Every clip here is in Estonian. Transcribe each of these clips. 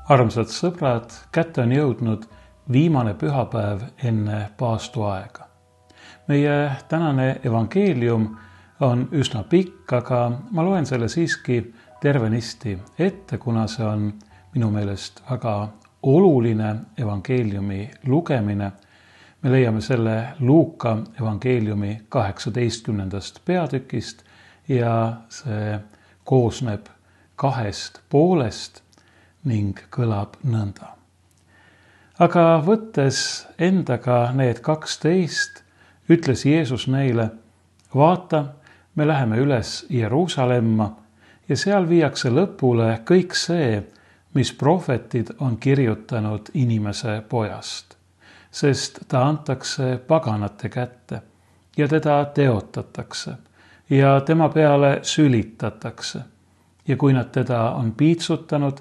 Armsad sõbrad, kätte on jõudnud viimane pühapäev enne paastuaega. Meie tänane evangeelium on üsna pikk, aga ma loen selle siiski tervenisti ette, kuna see on minu meelest väga oluline evangeeliumi lugemine. Me leiame selle Luuka evangeeliumi 18. peatükist ja see koosneb 2 poolest ning kõlab nõnda. Aga võttes endaga need 12, ütles Jeesus neile, vaata, me läheme üles Jeruusalemma ja seal viiakse lõpule kõik see, mis prohvetid on kirjutanud inimese pojast, sest ta antakse paganate kätte ja teda teotatakse ja tema peale sülitatakse. Ja kui nad teda on piitsutanud,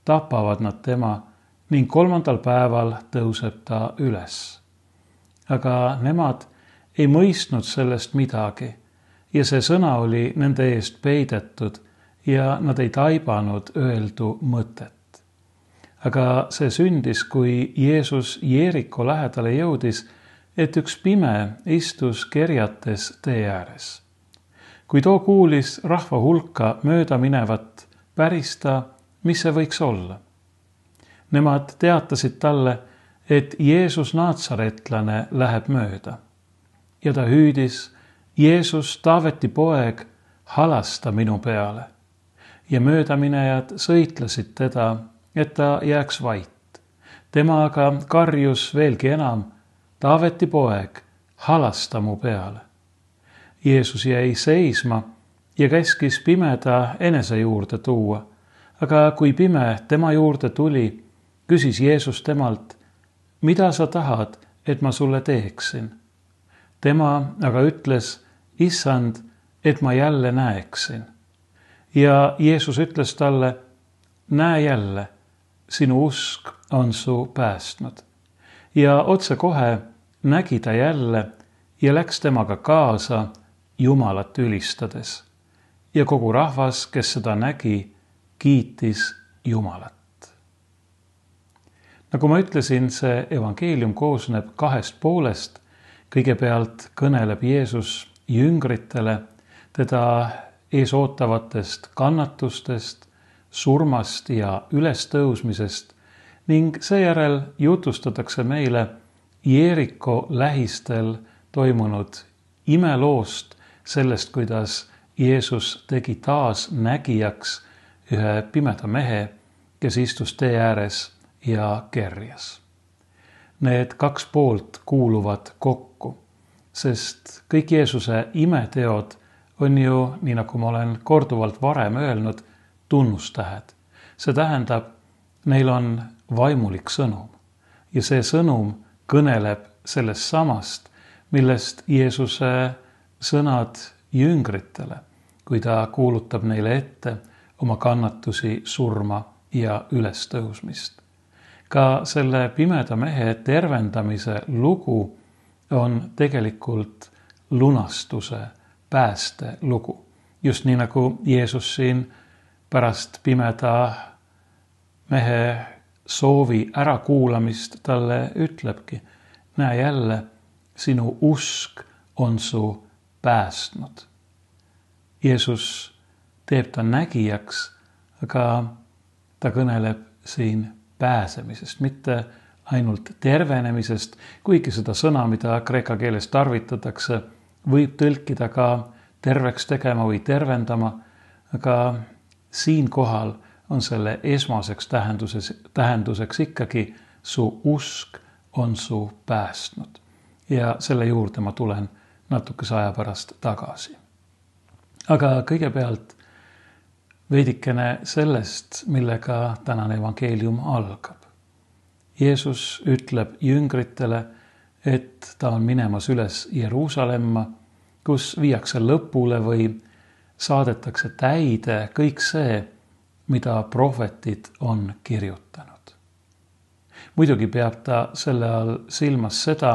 tapavad nad tema ning 3. päeval tõuseb ta üles. Aga nemad ei mõistnud sellest midagi ja see sõna oli nende eest peidetud ja nad ei taibanud öeldu mõtet. Aga see sündis, kui Jeesus Jeeriko lähedale jõudis, et üks pime istus kerjates tee ääres. Kui too kuulis rahva hulka mööda minevat, päris ta, mis see võiks olla. Nemad teatasid talle, et Jeesus Naatsaretlane läheb mööda. Ja ta hüüdis, Jeesus, Taaveti poeg, halasta minu peale. Ja möödaminejad sõitlesid teda, et ta jääks vait. Tema aga karjus veelgi enam, Taaveti poeg, halasta mu peale. Jeesus jäi seisma ja käskis pimeda enese juurde tuua. Aga kui pime tema juurde tuli, küsis Jeesus temalt, mida sa tahad, et ma sulle teeksin? Tema aga ütles, Issand, et ma jälle näeksin. Ja Jeesus ütles talle, näe jälle, sinu usk on su päästnud. Ja otsekohe nägi ta jälle ja läks temaga kaasa Jumalat ülistades. Ja kogu rahvas, kes seda nägi, kiitis Jumalat. Nagu ma ütlesin, see evangeelium koosneb 2 poolest. Kõigepealt kõneleb Jeesus jüngritele teda ees ootavatest kannatustest, surmast ja ülestõusmisest ning seejärel jutustatakse meile Jeeriko lähistel toimunud imeloost, sellest, kuidas Jeesus tegi taas nägijaks ühe pimeda mehe, kes istus tee ääres ja kerjas. Need 2 poolt kuuluvad kokku, sest kõik Jeesuse imeteod on ju, nii nagu ma olen korduvalt varem öelnud, tunnustähed. See tähendab, neil on vaimulik sõnum ja see sõnum kõneleb sellest samast, millest Jeesuse sõnad jüngritele, kui ta kuulutab neile ette oma kannatusi, surma ja ülestõusmist. Ka selle pimeda mehe tervendamise lugu on tegelikult lunastuse, pääste lugu. Just nii nagu Jeesus siin pärast pimeda mehe soovi ärakuulamist talle ütlebki, näe jälle, sinu usk on su päästnud. Jeesus teeb ta nägijaks, aga ta kõneleb siin pääsemisest, mitte ainult tervenemisest, kuigi seda sõna, mida kreeka keeles tarvitatakse, võib tõlkida ka terveks tegema või tervendama, aga siinkohal on selle esmaseks tähenduseks ikkagi su usk on su päästnud. Ja selle juurde ma tulen natukese aja pärast tagasi. Aga kõigepealt veidikene sellest, millega tänane evangeelium algab. Jeesus ütleb jüngritele, et ta on minemas üles Jeruusalemma, kus viiakse lõpule või saadetakse täide kõik see, mida prohvetid on kirjutanud. Muidugi peab ta selle all silmas seda,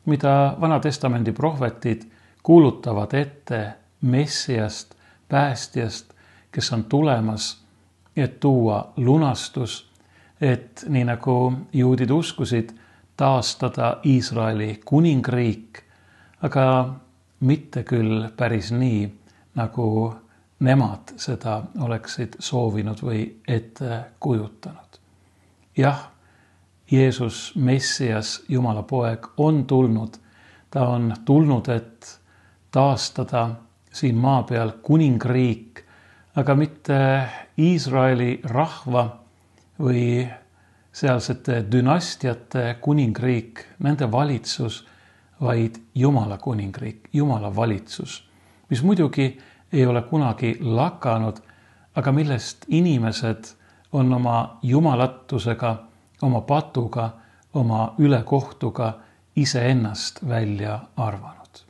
mida Vana-testamendi prohvetid kuulutavad ette Messiast, päästjast, kes on tulemas, et tuua lunastus et nii nagu juudid uskusid taastada Iisraeli kuningriik, aga mitte küll päris nii, nagu nemad seda oleksid soovinud või ette kujutanud. Jah, Jeesus, Messias, Jumala poeg on tulnud. Ta on tulnud, et taastada siin maa peal kuningriik, aga mitte Iisraeli rahva või sealsete dünastiate kuningriik, nende valitsus, vaid Jumala kuningriik, Jumala valitsus, mis muidugi ei ole kunagi lakanud, aga millest inimesed on oma jumalatusega, oma patuga, oma ülekohtuga iseennast välja arvanud.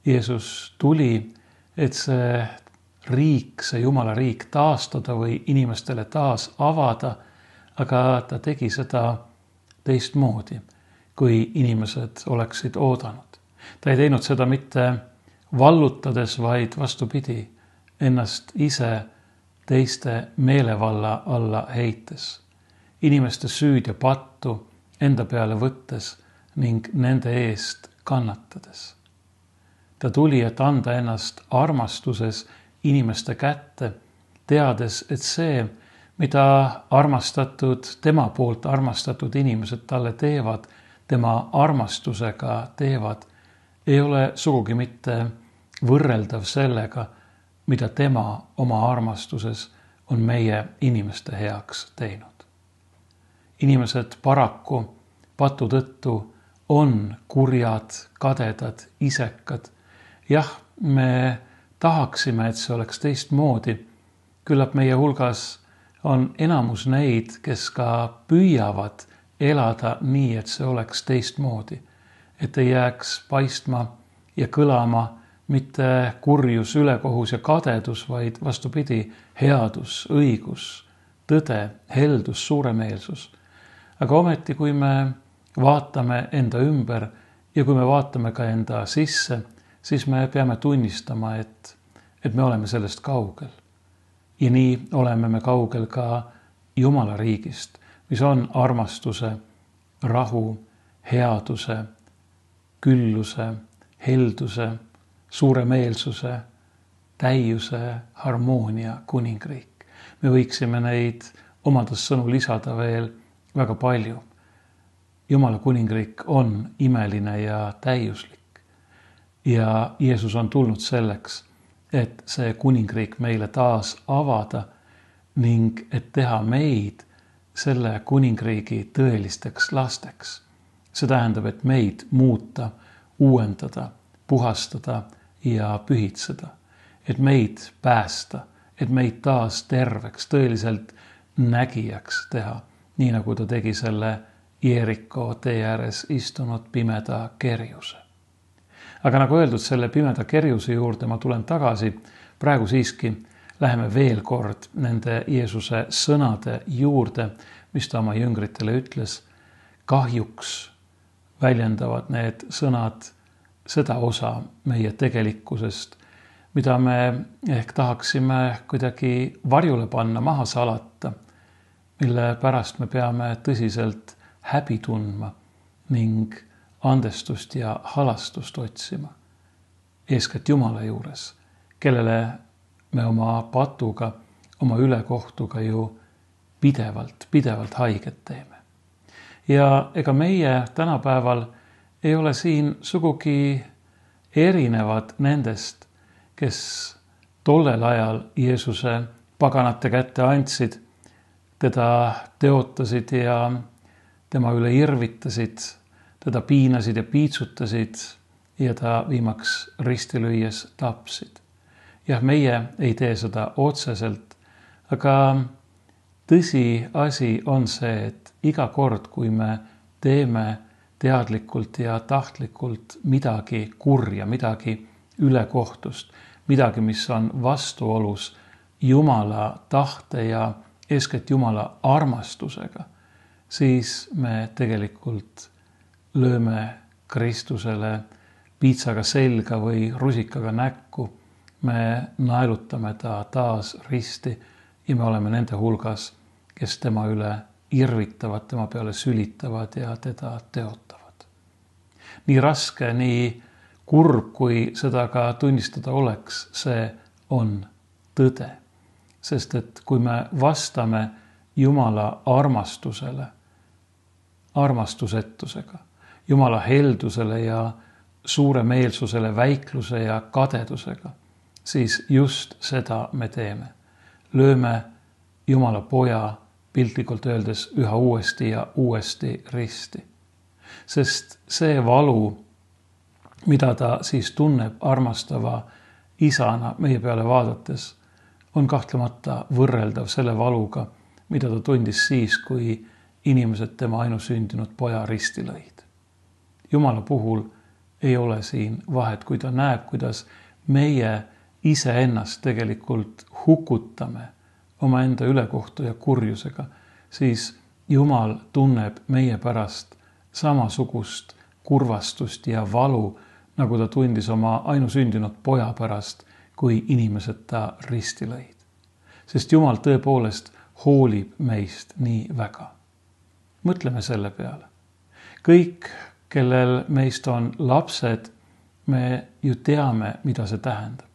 Jeesus tuli, et see riik, see Jumala riik taastada või inimestele taas avada, aga ta tegi seda teistmoodi, kui inimesed oleksid oodanud. Ta ei teinud seda mitte vallutades, vaid vastupidi, ennast ise teiste meelevalla alla heites, inimeste süüd ja pattu enda peale võttes ning nende eest kannatades. Ta tuli, et anda ennast armastuses inimeste kätte, teades, et see, mida tema poolt armastatud inimesed talle teevad, tema armastusega teevad, ei ole sugugi mitte võrreldav sellega, mida tema oma armastuses on meie inimeste heaks teinud. Inimesed paraku patu tõttu on kurjad, kadedad, isekad. Jah, me tahaksime, et see oleks teistmoodi. Küllap meie hulgas on enamus neid, kes ka püüavad elada nii, et see oleks teistmoodi. Et ei jääks paistma ja kõlama mitte kurjus, ülekohus ja kadedus, vaid vastupidi, headus, õigus, tõde, heldus, suuremeelsus. Aga ometi, kui me vaatame enda ümber ja kui me vaatame ka enda sisse, siis me peame tunnistama, et me oleme sellest kaugel. Ja nii oleme me kaugel ka Jumala riigist, mis on armastuse, rahu, headuse, külluse, helduse, suuremeelsuse, täiuse, harmoonia kuningriik. Me võiksime neid omades sõnu lisada veel väga palju. Jumala kuningriik on imeline ja täiuslik. Ja Jeesus on tulnud selleks, et see kuningriik meile taas avada ning et teha meid selle kuningriigi tõelisteks lasteks. See tähendab, et meid muuta, uuendada, puhastada ja pühitseda. Et meid päästa, et meid taas terveks, tõeliselt nägijaks teha, nii nagu ta tegi selle Jeeriko tee ääres istunud pimeda kerjuse. Aga nagu öeldud, selle pimeda kerjuse juurde ma tulen tagasi. Praegu siiski läheme veel kord nende Jeesuse sõnade juurde, mis ta oma jüngritele ütles. Kahjuks väljendavad need sõnad seda osa meie tegelikkusest, mida me ehk tahaksime kuidagi varjule panna, maha salata, mille pärast me peame tõsiselt häbi tundma ning andestust ja halastust otsima. Eeskätt Jumala juures, kellele me oma patuga, oma ülekohtuga ju pidevalt haiget teeme. Ja ega meie tänapäeval ei ole siin sugugi erinevad nendest, kes tollel ajal Jeesuse paganate kätte andsid, teda teotasid ja tema üle irvitasid, teda piinasid ja piitsutasid ja ta viimaks risti lüües tapsid. Jah, meie ei tee seda otseselt, aga tõsiasi on see, et iga kord, kui me teeme teadlikult ja tahtlikult midagi kurja, midagi ülekohtust, midagi, mis on vastuolus Jumala tahte ja eeskätt Jumala armastusega, siis me tegelikult lööme Kristusele piitsaga selga või rusikaga näkku. Me naelutame ta taas risti ja me oleme nende hulgas, kes tema üle irvitavad, tema peale sülitavad ja teda teotavad. Nii raske, nii kurb, kui seda ka tunnistada oleks, see on tõde. Sest et kui me vastame Jumala armastusele, armastusetusega, Jumala heldusele ja suuremeelsusele, väikluse ja kadedusega, siis just seda me teeme. Lööme Jumala poja piltlikult öeldes üha uuesti ja uuesti risti. Sest see valu, mida ta siis tunneb armastava isana meie peale vaadates, on kahtlemata võrreldav selle valuga, mida ta tundis siis, kui inimesed tema ainusündinud poja risti lõid. Jumala puhul ei ole siin vahet, kui ta näeb, kuidas meie iseennast tegelikult hukutame omaenda ülekohtu ja kurjusega, siis Jumal tunneb meie pärast samasugust kurvastust ja valu, nagu ta tundis oma ainusündinud poja pärast, kui inimesed ta risti lõid. Sest Jumal tõepoolest hoolib meist nii väga. Mõtleme selle peale. Kõik, kellel meist on lapsed, me ju teame, mida see tähendab.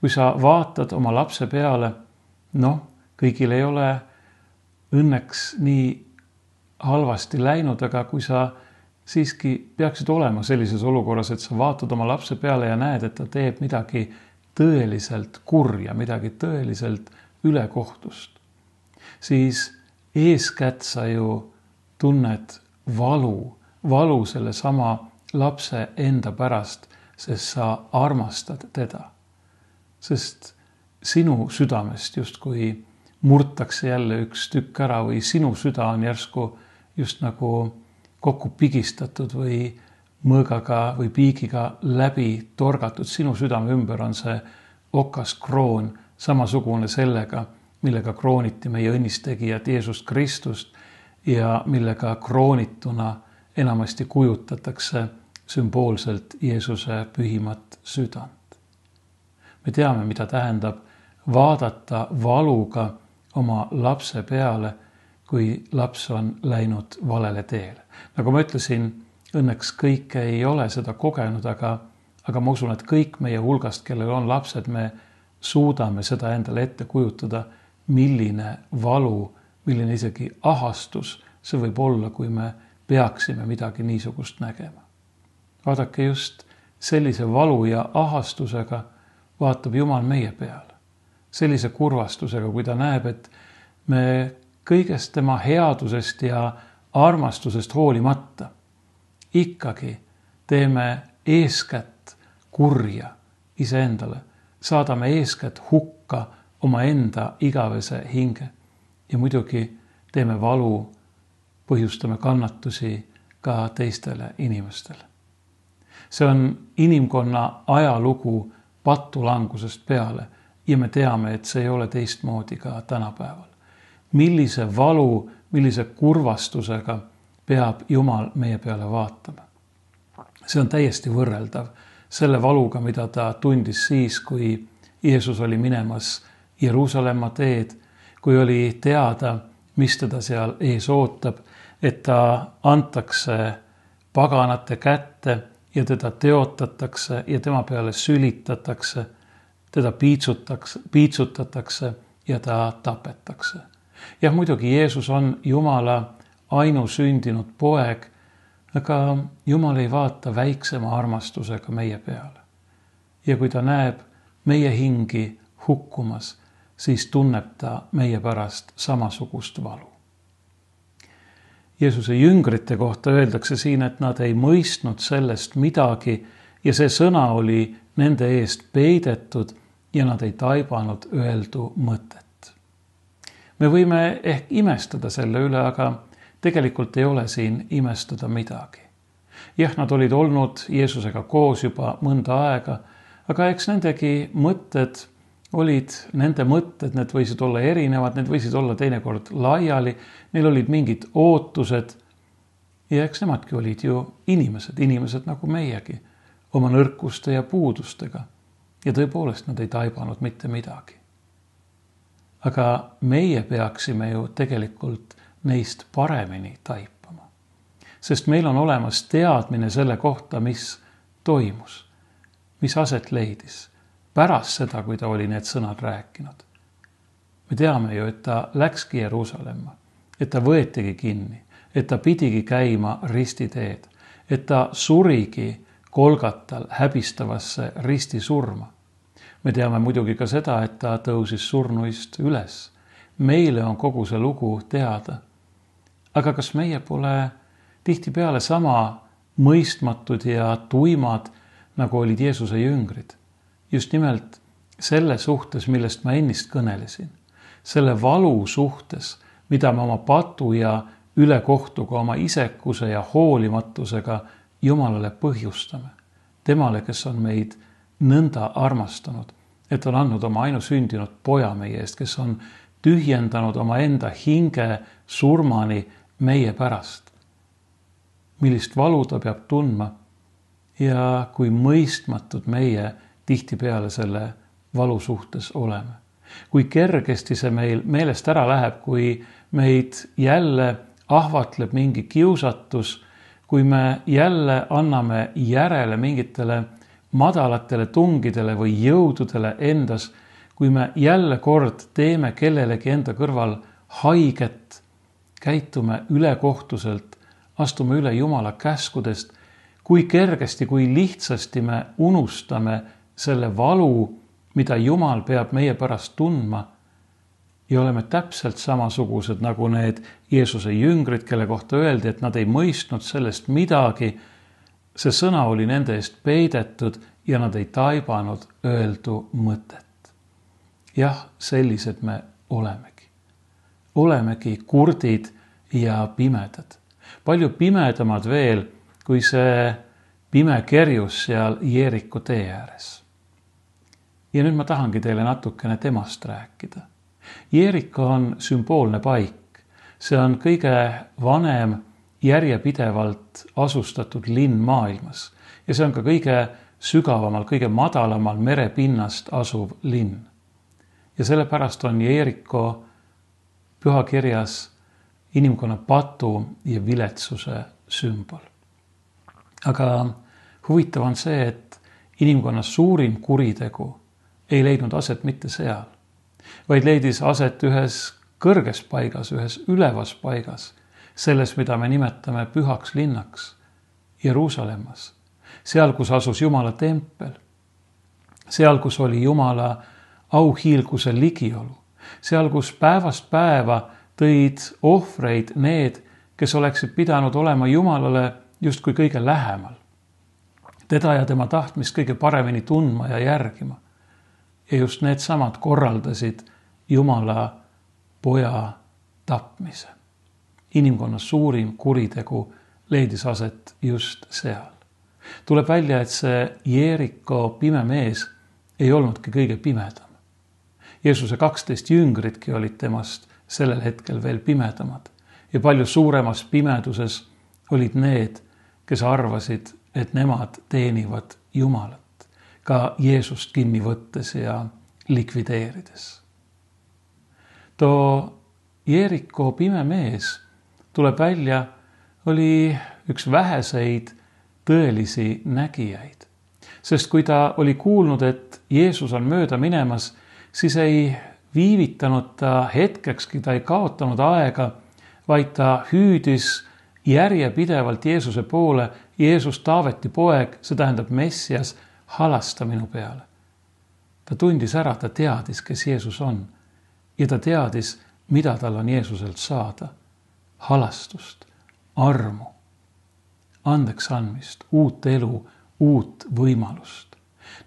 Kui sa vaatad oma lapse peale, kõigil ei ole õnneks nii halvasti läinud, aga kui sa siiski peaksid olema sellises olukorras, et sa vaatad oma lapse peale ja näed, et ta teeb midagi tõeliselt kurja, midagi tõeliselt ülekohtust, siis eeskätt sa ju tunned valu selle sama lapse enda pärast, sest sa armastad teda. Sest sinu südamest justkui murtakse jälle üks tükk ära või sinu süda on järsku just nagu kokku pigistatud või mõõgaga või piigiga läbi torgatud. Sinu südame ümber on see okas kroon, samasugune sellega, millega krooniti meie õnnistegijat Jeesust Kristust ja millega kroonituna enamasti kujutatakse sümboolselt Jeesuse pühimat südant. Me teame, mida tähendab vaadata valuga oma lapse peale, kui laps on läinud valele teele. Nagu ma ütlesin, õnneks kõik ei ole seda kogenud, aga ma usun, et kõik meie hulgast, kellel on lapsed, me suudame seda endale ette kujutada, milline valu, milline isegi ahastus see võib olla, kui me peaksime midagi niisugust nägema. Vaadake, just sellise valu ja ahastusega vaatab Jumal meie peale. Sellise kurvastusega, kui ta näeb, et me kõigest tema headusest ja armastusest hoolimata ikkagi teeme eeskätt kurja iseendale, saadame eeskätt hukka omaenda igavese hinge ja muidugi teeme valu, põhjustame kannatusi ka teistele inimestele. See on inimkonna ajalugu patulangusest peale ja me teame, et see ei ole teistmoodi ka tänapäeval. Millise valu, millise kurvastusega peab Jumal meie peale vaatama. See on täiesti võrreldav selle valuga, mida ta tundis siis, kui Jeesus oli minemas Jeruusalemma teed, kui oli teada, mis teda seal ees ootab, et ta antakse paganate kätte ja teda teotatakse ja tema peale sülitatakse, teda piitsutatakse ja ta tapetakse. Jah, muidugi Jeesus on Jumala ainusündinud poeg, aga Jumal ei vaata väiksema armastusega meie peale. Ja kui ta näeb meie hingi hukkumas, siis tunneb ta meie pärast samasugust valu. Jeesuse jüngrite kohta öeldakse siin, et nad ei mõistnud sellest midagi ja see sõna oli nende eest peidetud ja nad ei taibanud öeldu mõtet. Me võime ehk imestada selle üle, aga tegelikult ei ole siin imestada midagi. Jah, nad olid olnud Jeesusega koos juba mõnda aega, aga eks nendegi mõtted olid nende mõtted, need võisid olla erinevad, need võisid olla teinekord laiali, neil olid mingid ootused ja eks nemadki olid ju inimesed nagu meiegi, oma nõrkuste ja puudustega ja tõepoolest nad ei taibanud mitte midagi. aga meie peaksime ju tegelikult neist paremini taipama. Sest meil on olemas teadmine selle kohta, mis toimus, mis aset leidis pärast seda, kui ta oli need sõnad rääkinud. Me teame ju, et ta läkski Jeruusalemma, et ta võetigi kinni, et ta pidigi käima ristiteed, et ta surigi Golgatal häbistavasse ristisurma. Me teame muidugi ka seda, et ta tõusis surnuist üles. Meile on kogu see lugu teada. Aga kas meie pole tihtipeale sama mõistmatud ja tuimad, nagu olid Jeesuse jüngrid? Just nimelt selle suhtes, millest ma ennist kõnelesin. Selle valu suhtes, mida me oma patu ja ülekohtuga, oma isekuse ja hoolimatusega Jumalale põhjustame. Temale, kes on meid nõnda armastanud, et on andnud oma ainusündinud poja meie eest, kes on tühjendanud oma enda hinge surmani meie pärast. Millist valu ta peab tundma ja kui mõistmatud meie tihtipeale selle valu suhtes oleme. Kui kergesti see meil meelest ära läheb, kui meid jälle ahvatleb mingi kiusatus, kui me jälle anname järele mingitele madalatele tungidele või jõududele endas, kui me jälle kord teeme kellelegi enda kõrval haiget, käitume ülekohtuselt, astume üle Jumala käskudest, kui kergesti, kui lihtsasti me unustame selle valu, mida Jumal peab meie pärast tundma ja oleme täpselt samasugused nagu need Jeesuse jüngrid, kelle kohta öeldi, et nad ei mõistnud sellest midagi. See sõna oli nende eest peidetud ja nad ei taibanud öeldu mõtet. Jah, sellised me olemegi. Olemegi kurdid ja pimedad. Palju pimedamad veel, kui see pime kerjus seal Jeeriku tee ääres. Ja nüüd ma tahangi teile natukene temast rääkida. Jeeriko on sümboolne paik. See on kõige vanem järjepidevalt asustatud linn maailmas. Ja see on ka kõige sügavamal, kõige madalamal merepinnast asuv linn. Ja sellepärast on Jeeriko pühakirjas inimkonna patu ja viletsuse sümbol. Aga huvitav on see, et inimkonna suurim kuritegu ei leidnud aset mitte seal, vaid leidis aset ühes kõrges paigas, ühes ülevas paigas, selles, mida me nimetame pühaks linnaks, Jeruusalemmas, seal, kus asus Jumala tempel, seal, kus oli Jumala auhiilguse ligiolu, seal, kus päevast päeva tõid ohvreid need, kes oleksid pidanud olema Jumalale justkui kõige lähemal, teda ja tema tahtmist kõige paremini tundma ja järgima. Ja just need samad korraldasid Jumala poja tapmise. Inimkonna suurim kuritegu leidis aset just seal. Tuleb välja, et see Jeeriko pime mees ei olnudki kõige pimedam. Jeesuse 12 jüngritki olid temast sellel hetkel veel pimedamad ja palju suuremas pimeduses olid need, kes arvasid, et nemad teenivad Jumalat, ka Jeesust kinni võttes ja likvideerides. Too Jeeriko pime mees, tuleb välja, oli üks väheseid tõelisi nägijaid. Sest kui ta oli kuulnud, et Jeesus on mööda minemas, siis ei viivitanud ta hetkekski, ta ei kaotanud aega, vaid ta hüüdis järjepidevalt Jeesuse poole, Jeesus, Taaveti poeg, see tähendab Messias, halasta minu peale. Ta tundis ära, ta teadis, kes Jeesus on ja ta teadis, mida tal on Jeesuselt saada. Halastust, armu, andeks andmist, uut elu, uut võimalust.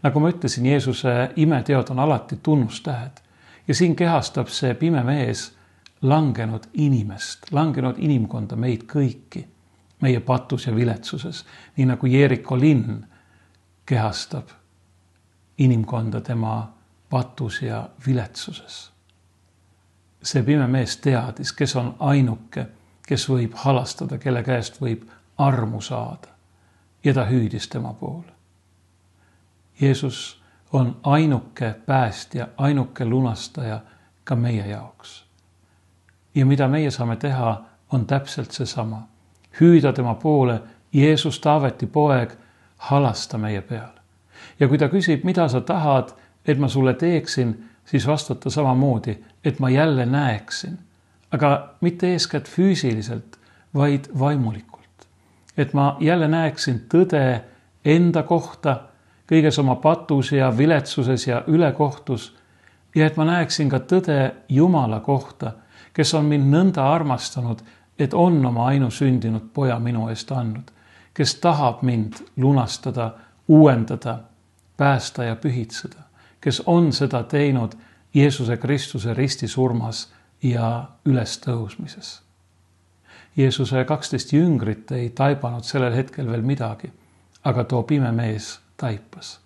Nagu ma ütlesin, Jeesuse imeteod on alati tunnustähed ja siin kehastab see pime mees langenud inimest, langenud inimkonda, meid kõiki, meie patus ja viletsuses, nii nagu Jeeriko linn kehastab inimkonda tema patus ja viletsuses. See pime mees teadis, kes on ainuke, kes võib halastada, kelle käest võib armu saada ja ta hüüdis tema poole. Jeesus on ainuke päästja, ainuke lunastaja, ka meie jaoks. Ja mida meie saame teha, on täpselt seesama. Hüüda tema poole, Jeesus, Taaveti poeg, halasta meie peale. Ja kui ta küsib, mida sa tahad, et ma sulle teeksin, siis vastata samamoodi, et ma jälle näeksin. Aga mitte eeskätt füüsiliselt, vaid vaimulikult. Et ma jälle näeksin tõde enda kohta, kõiges oma patus ja viletsuses ja ülekohtus, ja et ma näeksin ka tõde Jumala kohta, kes on mind nõnda armastanud, et on oma ainusündinud poja minu eest andnud, kes tahab mind lunastada, uuendada, päästa ja pühitseda, kes on seda teinud Jeesuse Kristuse ristisurmas ja ülestõusmises. Jeesuse 12 jüngrit ei taibanud sellel hetkel veel midagi, aga too pime mees taipas.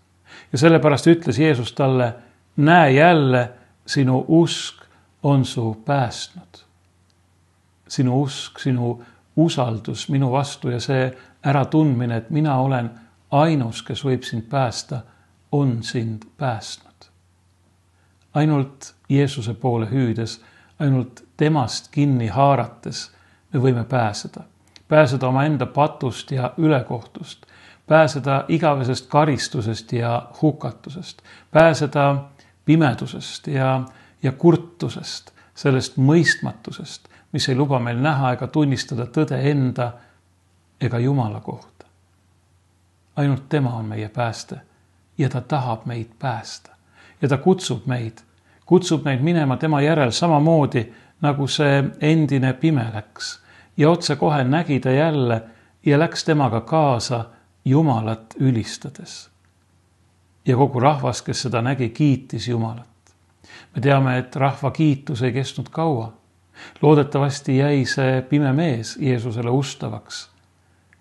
Ja sellepärast ütles Jeesus talle, näe jälle, sinu usk on su päästnud. Sinu usk, sinu usaldus minu vastu ja see äratundmine, et mina olen ainus, kes võib sind päästa, on sind päästnud. Ainult Jeesuse poole hüüdes, ainult temast kinni haarates me võime pääseda. Pääseda oma enda patust ja ülekohtust, pääseda igavesest karistusest ja hukatusest, pääseda pimedusest ja kurtusest, sellest mõistmatusest, mis ei luba meil näha ega tunnistada tõde enda ega Jumala kohta. Ainult tema on meie pääste ja ta tahab meid päästa. Ja ta kutsub meid minema tema järel samamoodi, nagu see endine pime läks. Ja otse kohe nägi ta jälle ja läks temaga kaasa Jumalat ülistades. Ja kogu rahvas, kes seda nägi, kiitis Jumalat. Me teame, et rahva kiitus ei kestnud kaua. Loodetavasti jäi see pime mees Jeesusele ustavaks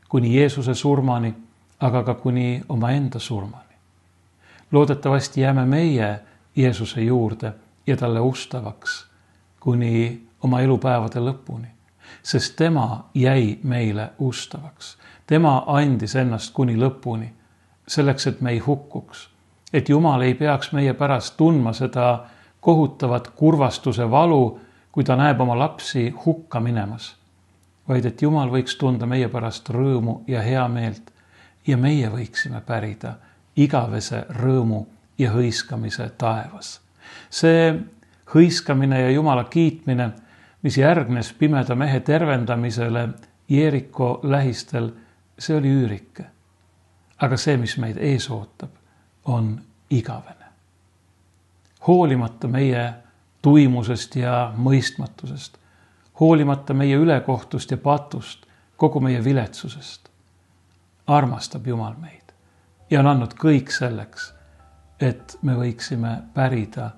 kuni Jeesuse surmani, aga ka kuni omaenda surmani. Loodetavasti jääme meie Jeesuse juurde ja talle ustavaks kuni oma elupäevade lõpuni, sest tema jäi meile ustavaks. Tema andis ennast kuni lõpuni, selleks, et me ei hukkuks, et Jumal ei peaks meie pärast tundma seda kohutavat kurvastuse valu, kui ta näeb oma lapsi hukka minemas, vaid et Jumal võiks tunda meie pärast rõõmu ja hea meelt ja meie võiksime pärida igavese rõõmu ja hõiskamise taevas. See hõiskamine ja Jumala kiitmine, mis järgnes pimeda mehe tervendamisele Jeeriko lähistel, see oli üürike. Aga see, mis meid ees ootab, on igavene. Hoolimata meie tuimusest ja mõistmatusest, hoolimata meie ülekohtust ja patust, kogu meie viletsusest, armastab Jumal meid ja on andnud kõik selleks, et me võiksime pärida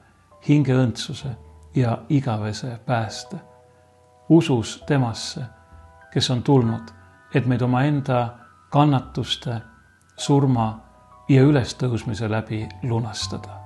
hingeõndsuse ja igavese pääste. Usus temasse, kes on tulnud, et meid omaenda kannatuste, surma ja ülestõusmise läbi lunastada.